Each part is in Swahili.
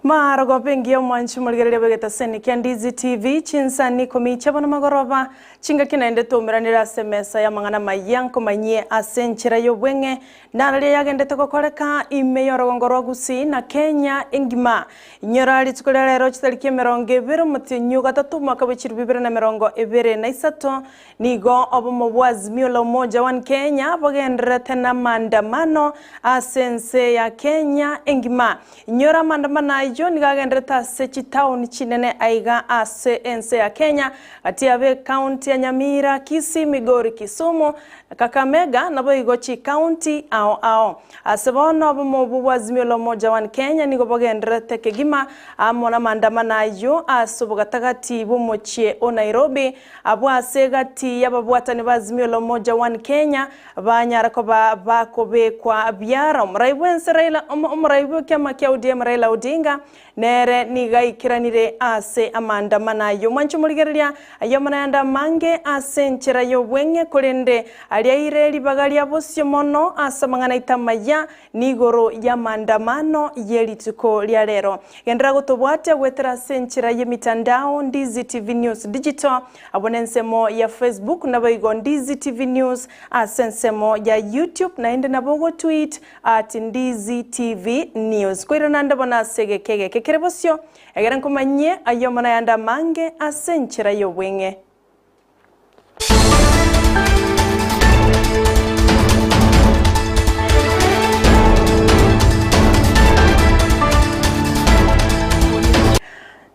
Marogo pengi ya mwanchi mulgerere begeta seni kia Ndizi TV Chinsa ni Ikomi chabona magoroba chinga kinaende tumiranira semesa ya mangana mayanko manye asenchira yobwenge naralia yagende tokokoreka imeyoro ngoro Gusii na Kenya engima nyorali tukolera lero chitariki 20 mutinyu gatatu mwaka wa 2023 nigo obomo bwazimio la umoja wa Kenya bogendera tena maandamano asense ya Kenya engima nyora maandamano ayo nigagendera tase chitown chinene aiga asense ya Kenya atiabe county ya Nyamira, Kisii, Migori, Kisumu, Kakamega nabo igochi county ao asebono bomo bwazimio la umoja wa Kenya nigo bogendera tekegima amona maandamano ayo asobogatagatati bomochie o Nairobi abwasegati yababwatani bazimio la umoja wa Kenya banyara ko bakobekwa byara umraibense Raila umraibu kama kia ODM Raila Odinga nere nigaikiranire ase amandamano ayo mwanchu muligereria ayo mananda mange asenchera yo bwenge kolende aliaire libagalia bosyo mono asamangana itamaya nigoro ya maandamano yelituko lya lero gendera gutobwate gwetera senchera ye mitandao Ndizi TV News Digital abonensemo ya Facebook nabayigo Ndizi TV News asensemo ya YouTube na ende nabogo tweet @Ndizi TV News kwira nanda bona segekege kekerebosyo egera kumanye ayo mana yanda mange asenchera yo bwenge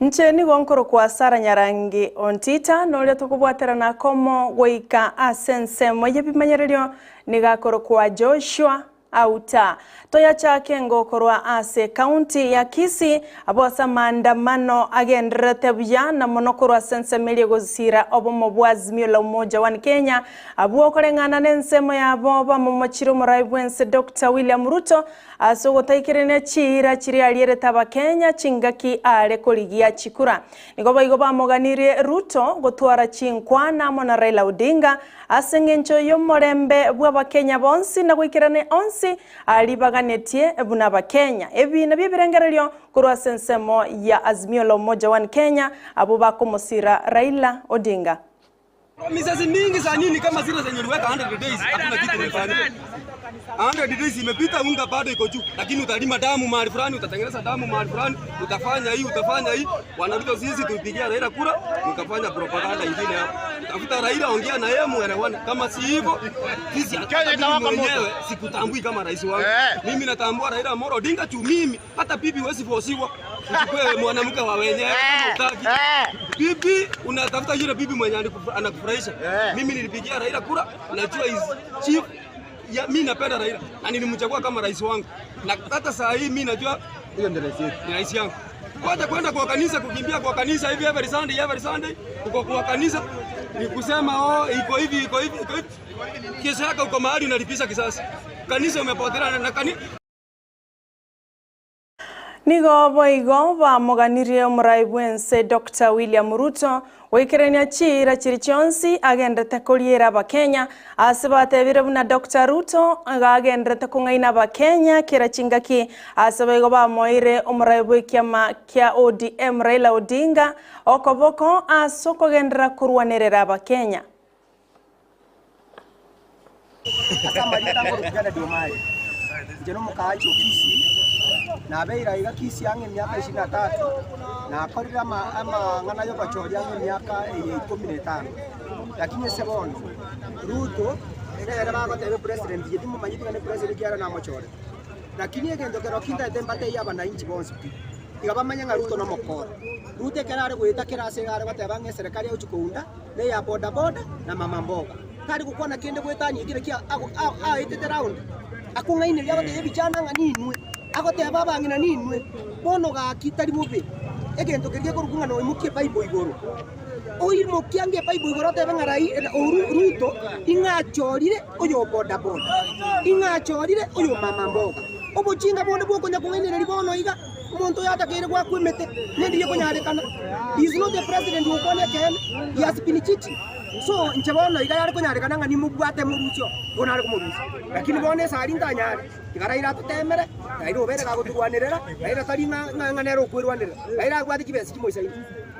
Ncheni gonkoro kwa sara Nyarangi Ontita nole tukubwatera na komo goika asense moye bimanyererio nigakoro kwa Joshua Auta toya chake ngokorwa ase county ya Kisii abosa maandamano agendrete byana monokorwa sense melie gozira obomo bwazimio la umoja wa Kenya abuokorengana nensemo yabo bamomochiro muraibwense Dr. William Ruto asogotaikirene chira chiri aliere taba Kenya chingaki ale koligia chikura nigoba igoba moganire Ruto gotwara chinkwana mona Raila Odinga asengencho yomorembe bwa Kenya bonsi na gwikirane onsi alibaganetie ebuna ba Kenya ebi na bibirengerelyo kurwa sensemo ya azimio la umoja wa Kenya abo bakomosira Raila Odinga. Promises mingi za nini kama zile zenye uliweka 100 days hakuna kitu kimefanyika. 100 days imepita unga bado iko juu lakini utalima damu mahali fulani utatengeneza damu mahali fulani utafanya hii wanarudi sisi tupigia Raila kura ukafanya propaganda nyingine hapo tafuta Raila ongea na yeye muelewane kama si hivyo sisi mwenyewe sikutambui kama rais wangu mimi natambua Raila Amolo Odinga tu mimi hata bibi huwezi forsiwa uchukue mwanamke wa wenyewe kama utaki bibi unatafuta yule bibi mwenye anakufurahisha mimi nilipigia Raila kura najua chief ya mimi napenda Raila na nilimchagua kama rais wangu na hata saa hii mimi najua hiyo ndio rais yangu Wacha kwenda kwa kanisa kukimbia kwa kanisa hivi every Sunday uko kwa kanisa ni kusema iko hivi kesho yako uko mahali unalipisha kisasi kanisa umepotelana na kanisa nigo boigo bamoganirie umuraibwense Dr. William Ruto wikirenia chira chirichonsi agendete kuriera ba Kenya asebate buna Dr. Ruto agendete kungaina ba Kenya kira chingaki asebego ba moire umuraibwe kiama kia ODM Raila Odinga okoboko asoko gendera kurwanerera ba Kenya Jeno mukaacho Kisii na beira iga Kisii yange miaka 23 na akorira ama ngana yo bachoria yange miaka 15 lakini sebono Ruto era bagotebe president yedimu manyiti ngane president yara na mochore lakini egendo kero kinda dembate yaba na inchi bonsi igaba manyanga Ruto no mokora Ruto kerare gwita kirase gare bateba nge serikali ya uchukunda ne ya boda na mama mboga kari gukona kende gwetani kire kia itete round akungaine lya bate bichana nganinwe agote baba ngina ninwe bono ga kitari bubi egento kerige kurukunga no imukie Bible igoro oimo kiange Bible igoro tebe ngarai Ruto ingachorire oyo boda ingachorire oyo mama mboga obuchinga bonde bwo konya kungaine libono iga umuntu yatakire kwa kwimete nendiye konyarekana is not the president who kone ken he has been cheating So nchebono igayari kunyarikana ngani mubwate murucho bonari kumurucho lakini bone sari ntanyari igaraira tutemere gairo bere gaguturwanirira gaira tari nganero kwirwanirira gaira gwati kibesi kimoisaini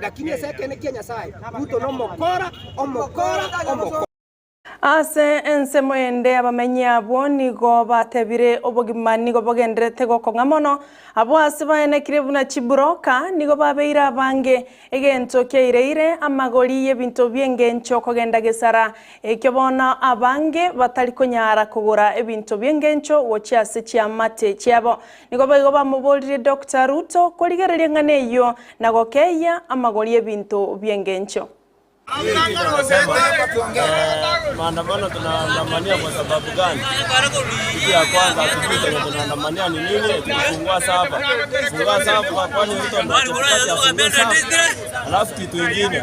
lakini esekene Kenya sai muto no mokora omokora ase ensemo ende abamenyi abo nigo batebire obogima nigo bogenderete gokonga mono abo ase baenekire buna chiburoka nigo babeira abange egento keireire amagori y'ebinto by'engencho kogenda gesara ekyo bona abange batari konyara kugura ebinto by'engencho wochiase chiamate chiabo nigo bamubolire Dr. Ruto koligereria ngane iyo nagokeya amagori y'ebinto by'engencho. Maandamano tunaandamania kwa sababu gani? Kitu ya kwanza kitu tunaandamania ni nini? Kufungua saba. Kufungua saba kwani mtu anataka. Alafu kitu kingine,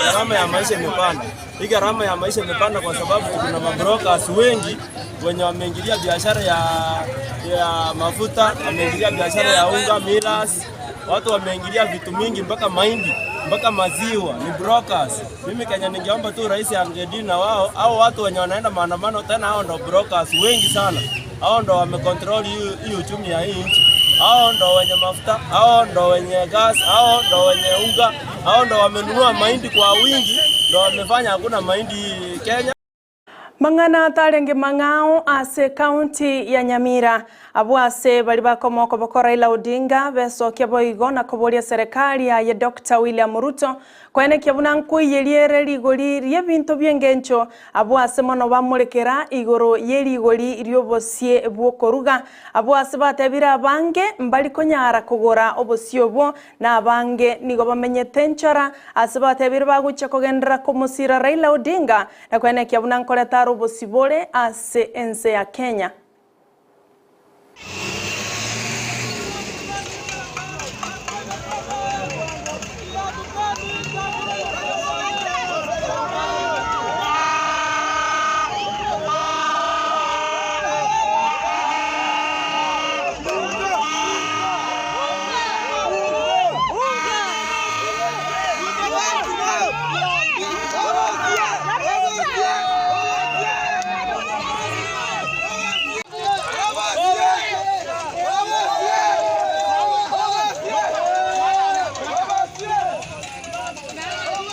gharama ya maisha imepanda. Hii gharama ya maisha imepanda kwa sababu kuna mabrokers wengi wenye wameingilia biashara ya mafuta, wameingilia biashara ya unga, milas. Watu wameingilia vitu mingi mpaka mahindi, mpaka maziwa, ni brokers. Mimi Kenya ningeomba tu rais angedili na wao au watu wenye wanaenda maandamano tena hao ndo brokers wengi sana. Hao ndo wamecontrol hii uchumi ya hii nchi. Hao ndo wenye mafuta, hao ndo wenye gas, hao ndo wenye unga, hao ndo wamenunua mahindi kwa wingi, ndo wamefanya hakuna mahindi Kenya. Mangana tarenge mangao ase county ya Nyamira abo ase bali bakomoko bakora Raila Odinga besokia boigo na koboria serikali ya Dr. William Ruto kwene kyabuna nkuyeliere ligoli ryebinto byengencho abo ase mono bamurekera igoro yeligoli ryobosie bwokoruga abo ase batebira abange mbali konyara kugora obosie obwo na abange nigo bamenyete nchara ase batebira bagucha kogendera komusira Raila Odinga na kwene kyabuna nkoleta robosibole ase ense ya Kenya.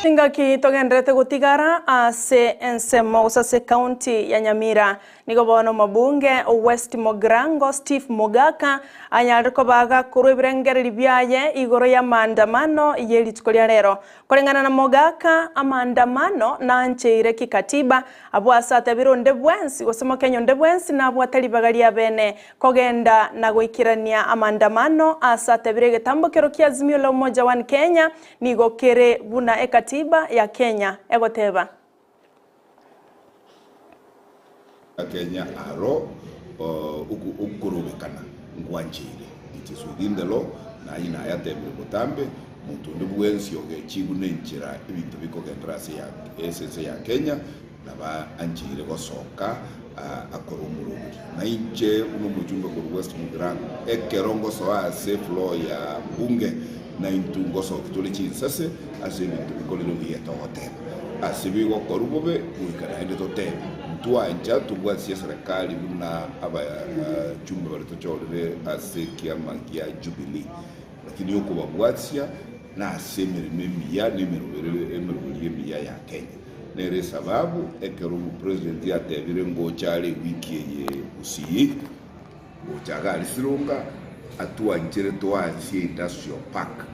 Ngaki togendrete gutigara ase ensemo usase county ya Nyamira nigo bono mabunge West Mogrango Steve Mogaka anyariko baga kurubirengereri byaye igoro ya maandamano yelitkolia rero kolengana na Mogaka amandamano na ncheire kikatiba abo asate bironde bwensi gosemo Kenya nde bwensi na abo atali bagalia bene kogenda na goikirania amandamano asate birege tambokero kiazimio la umoja wa Kenya nigo kere buna ekatiba ya Kenya egoteba Kenya aro ukurubikana ngwanjire itisugindelo na ina yatembe mutambe mutundu bwensi oge chibune nchira ibintu bikogendrase ya essence ya Kenya na ba anjire gosoka akorumurubiri na inche uno mujumbe ku West Mugirango ekerongo soa se floor ya bunge na intungo so kitole Chinsa se azebintu bikolero biyetote asibigo korubobe uikana ende tote tua nja tubwa serikali buna aba chumba balitochole asekia mangia Jubilee lakini yuko babwatia na asemere memia nimero ya Kenya nere sababu ekero president ya tebire ngochale wiki ye Gusii ngochaga alisirunga atua njere toa si industrial park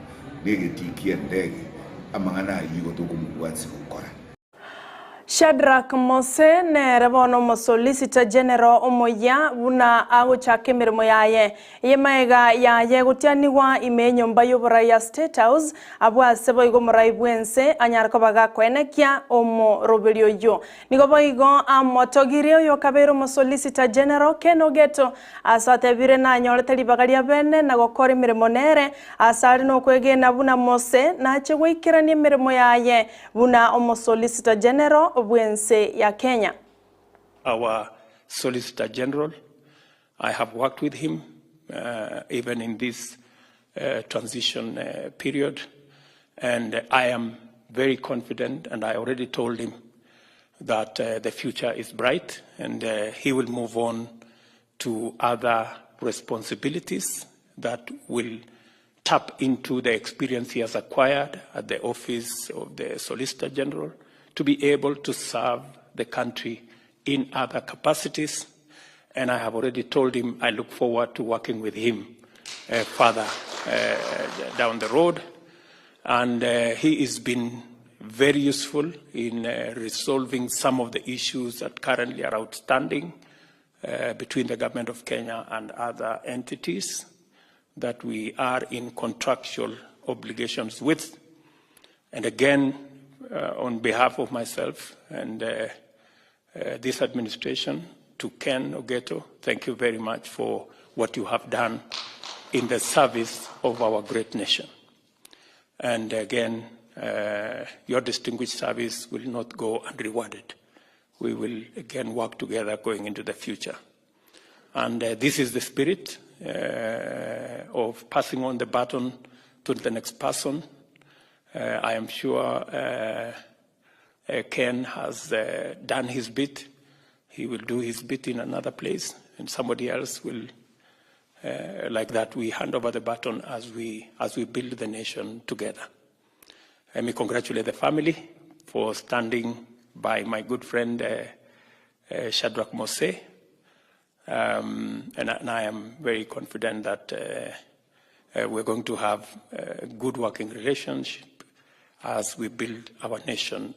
negetikia ndege amangana yigo tokumubwatsi gukora Shadrack Mose nere bono Solicitor General omoya buna aguchake mirimo yaye yemaega yaye gutianiwa imenyo mbayobora ya State House abwase boigo muraibwense anyarako bagakwenekia omo roberio yo nigo boigo amotogirio yo kabero Solicitor General Keno Geto asate bire na nyorete libagaria bene na gokora mirimo nere asari no kwegena buna Mose na chegwikirania mirimo yaye buna omo Solicitor General Bwense ya Kenya. Our Solicitor General, I have worked with him even in this transition period, and I am very confident, and I already told him that the future is bright, and he will move on to other responsibilities that will tap into the experience he has acquired at the office of the Solicitor General to be able to serve the country in other capacities. And I have already told him I look forward to working with him further down the road. And he has been very useful in resolving some of the issues that currently are outstanding between the government of Kenya and other entities that we are in contractual obligations with. And again, on behalf of myself and this administration, to Ken Ogeto, thank you very much for what you have done in the service of our great nation. And again, your distinguished service will not go unrewarded. We will again work together going into the future. And this is the spirit of passing on the baton to the next person. I am sure Ken has done his bit. He will do his bit in another place, and somebody else will, like that, we hand over the baton as we build the nation together. Let me congratulate the family for standing by my good friend Shadrach Mose. And I am very confident that we're going to have a good working relationship as we build our nation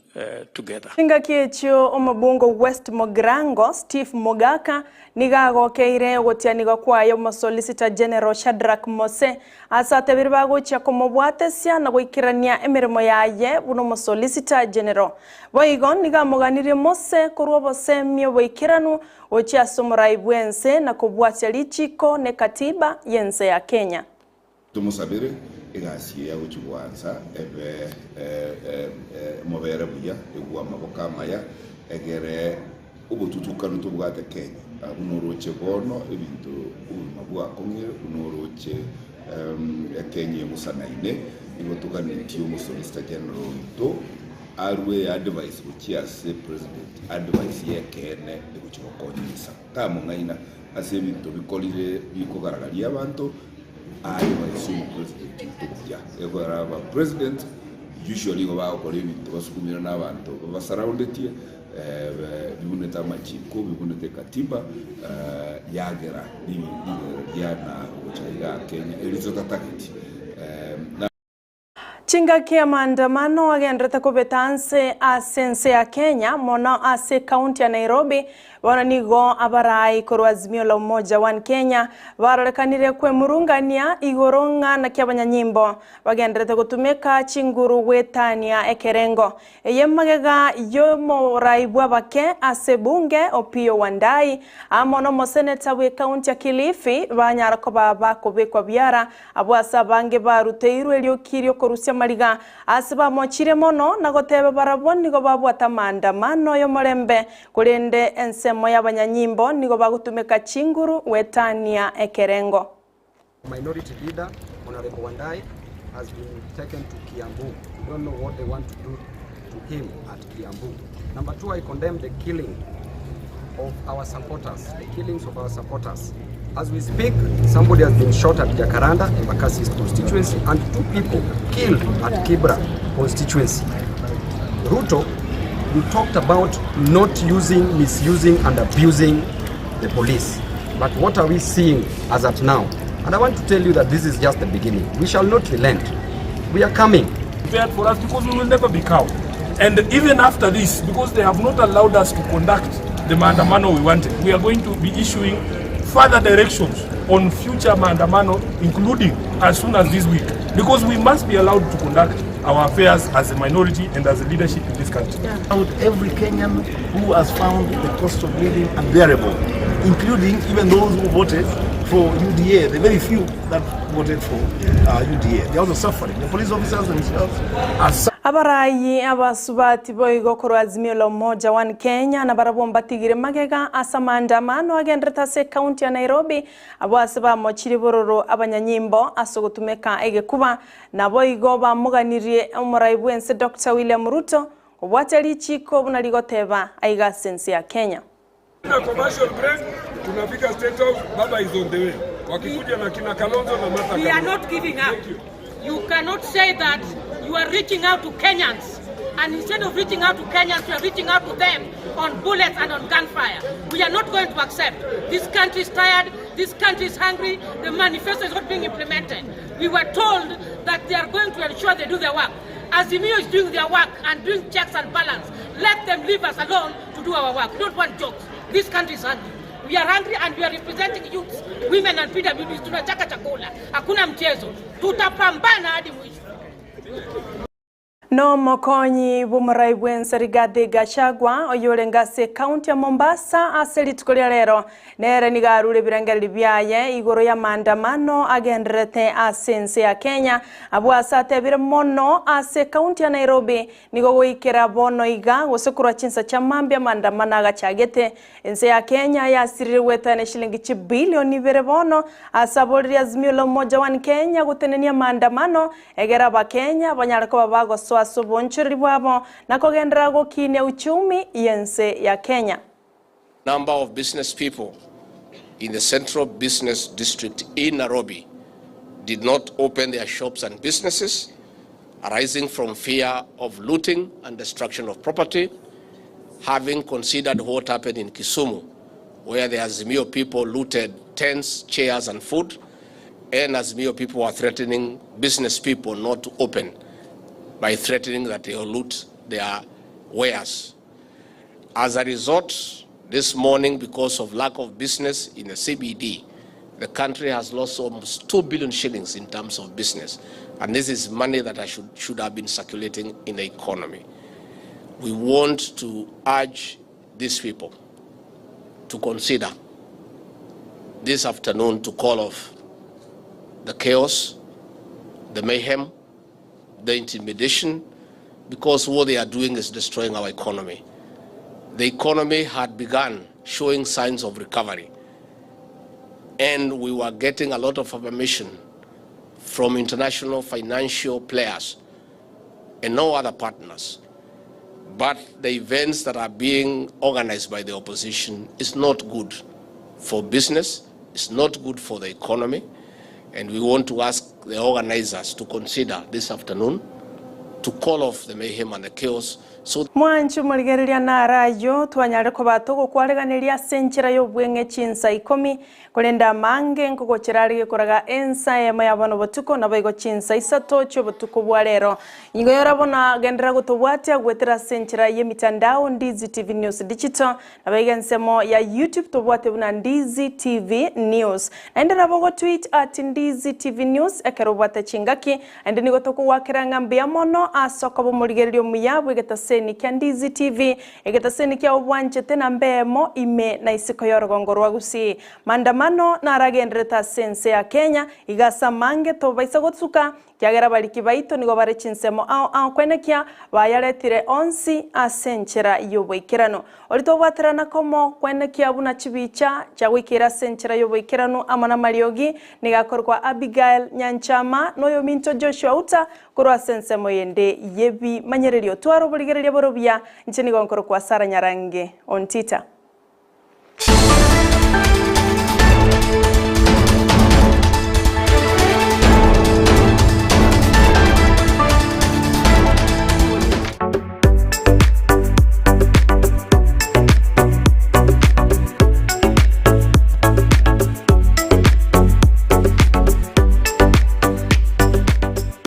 together. Kinga kiechio omabungo West Mogrango Steve Mogaka nigago keire gotianiga kwayo mo Solicitor General Shadrach Mose asate birbago cha komobwatesia na goikirania emirimo yaye buno mo Solicitor General boigon niga moganire Mose kurwo bosemio boikiranu ocha somorai bwense na kubwatia lichiko ne katiba yense ya Kenya. Tumusabire igasi ya guchwanza mobere buya egwa maboka maya egere ubututuka n'utubwate Kenya unoroche bono ebintu mabwa kongere unoroche Kenya musanaine ingotuka n'itio mu Solicitor General to arwe advice uchiase president advice yekene ekuchokonyisa kama ngaina ase bintu bikolire bikogaragaria abantu president usually bakora ibintu basukumira n'abantu basurrounded bibuneta amachiko bibuneta katiba yagera yana uchaga Kenya elizoka target Chinga kia maandamano agendrete kubetanse asense ya Kenya mona ase county ya Nairobi wananigo abarai kuru azimio la umoja wa Kenya baralekanire kwe murungania igoronga na kiabanyanyimbo bagendrete kutumeka chinguru wetania ekerengo eyemagega yomo raibwa bake ase bunge Opio Wandai amono mo senator we county ya Kilifi banyara ko baba kubekwa byara abwasa bange baruteiro elio kirio korusia mariga asiba mochire mono na gotebe baraboni go babwata maandamano yo morembe kurende ensemo y'abanyanyimbo nigo bagutumeka chinguru wetania ekerengo. Minority leader Honorable Wandai has been taken to Kiambu. We don't know what they want to do to him at Kiambu. Number 2, I condemn the killing of our supporters, the killings of our supporters. As we speak, somebody has been shot at Jacaranda in Bakasi's constituency and 2 people killed at Kibra constituency. Ruto, you talked about not using, misusing and abusing the police. But what are we seeing as at now? And I want to tell you that this is just the beginning. We shall not relent. We are coming. Prepared for us because we will never be cowed. And even after this, because they have not allowed us to conduct the maandamano we wanted, we are going to be issuing further directions on future maandamano, including as soon as this week, because we must be allowed to conduct our affairs as a minority and as a leadership in this country. Every Kenyan who has found the cost of living unbearable, including even those who voted for UDA, the very few that voted for UDA. They are also suffering. The police officers themselves are suffering. Abarayi abasubati boigo kuru Azimio la Umoja One Kenya na barabomba tigire magega asa maandamano agendreta se county ya Nairobi abwasaba mochiri bororo abanyanyimbo asogotumeka egekuba na boigo bamuganirie umurayi bwense Dr. William Ruto obwateli chiko bunaligoteba aiga sense ya Kenya. Commercial break, tunafika State House, Baba is on the way. Wakikuja na kina Kalonzo na Martha. We are not giving up. You cannot say that you are reaching out to Kenyans, and instead of reaching out to Kenyans, you are reaching out to them on bullets and on gunfire. We are not going to accept. This country is tired, this country is hungry, the manifesto is not being implemented. We were told that they are going to ensure they do their work. Azimio is doing their work and doing checks and balance. Let them leave us alone to do our work. We don't want jokes. This country is hungry. We are hungry and we are representing youths, women and PWBs. Tunataka chakula. Hakuna mchezo. Tutapambana hadi mwisho. No mokonyi bumurai bwense Rigathi Gachagua oyolengase county ya Mombasa aselitukolia lero nere nigarure birangari byaye igoro ya maandamano agendrete asense ya Kenya abwasate bire mono ase county ya Nairobi nigogoikera bono iga gosekura Chinsa chamambia maandamano agachagete ense ya Kenya yasiriweta ne shilingi bilioni bire bono asabori Azimio la Umoja One Kenya gutenenia maandamano egera ba Kenya banyarako babago sobonchiri bwabo nakogendera gokine uchumi yense ya Kenya. Number of business people in the central business district in Nairobi did not open their shops and businesses, arising from fear of looting and destruction of property, having considered what happened in Kisumu, where the Azimio people looted tents, chairs and food, and Azimio people were threatening business people not to open by threatening that they will loot their wares. As a result, this morning, because of lack of business in the CBD, the country has lost almost 2 billion shillings in terms of business. And this is money that should have been circulating in the economy. We want to urge these people to consider this afternoon to call off the chaos, the mayhem, the intimidation, because what they are doing is destroying our economy. The economy had begun showing signs of recovery, and we were getting a lot of affirmation from international financial players and no other partners. But the events that are being organized by the opposition is not good for business, it's not good for the economy, and we want to ask the organizers to consider this afternoon to call off the mayhem and the chaos. So mwanchu murigereria na rayo twanyare ko batogo kwareganiria senchera yo bwenge Chinsa Ikomi kolenda mange nkoko kirarige koraga ensa ema yabano botuko nabayigo Chinsa isato cyo botuko bwalero ingo yorabona gendera gutobwatya gwetera senchera ye mitandao Ndizi TV News Digital nabayiga nsemo ya YouTube tobwate buna Ndizi TV News endera bogo tweet at Ndizi TV News ekerobwata chingaki endeni gotoko wakiranga mbia mono asoko bo murigererio muyabwe getase ni Ndizi TV egetaseni kya obwanje tena mbemo ime na isiko yorogongo rwa Gusii maandamano na aragendreta sense ya Kenya igasa mange to baisa gotsuka kyagera baliki baito nigo bare Chinsemo au kwenekia bayaretire onsi asenchera yobwikirano olito bwaterana komo kwenekia buna chibicha chawikira senchera yobwikirano amana mariogi nigakorwa Abigail Nyanchama noyo minto Joshua Auta kurwa Sensemo yende yebi manyererio twaro buligereria borobia nchini gonkoro kwa Sara Nyarangi Ontita.